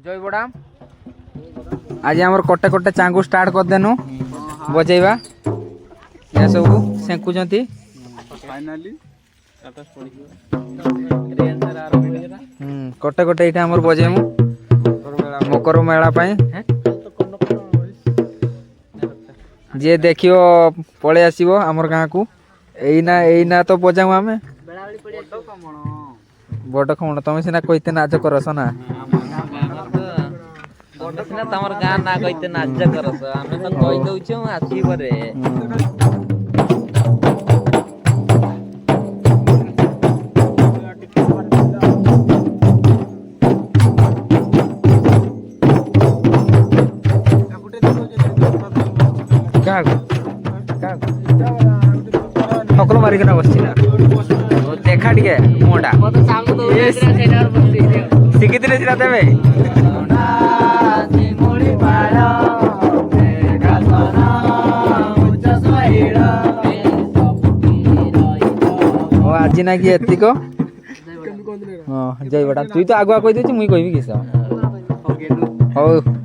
जय बड़ा आज आम कटे कटे चांगू स्टार्ट कर देनु बजेवा या सब सेकुचंती कटे कटे ये आम बजेमु मकर मेला जी देखियो पळे आसीबो आमर गाँ को एना तो बजाऊ आम बड़ खमण तुम सीना कहते नाच करस ना तमर गाँ ना कहते नाच करस आमे तो कहि दउछु आसी परे हकल मारिक बस देखा टे मुटा शिखी सीना देवे आज ना कि एतिक हाँ जय बड़ा तु तो आगुआ कही मुई कहबी किस हौ।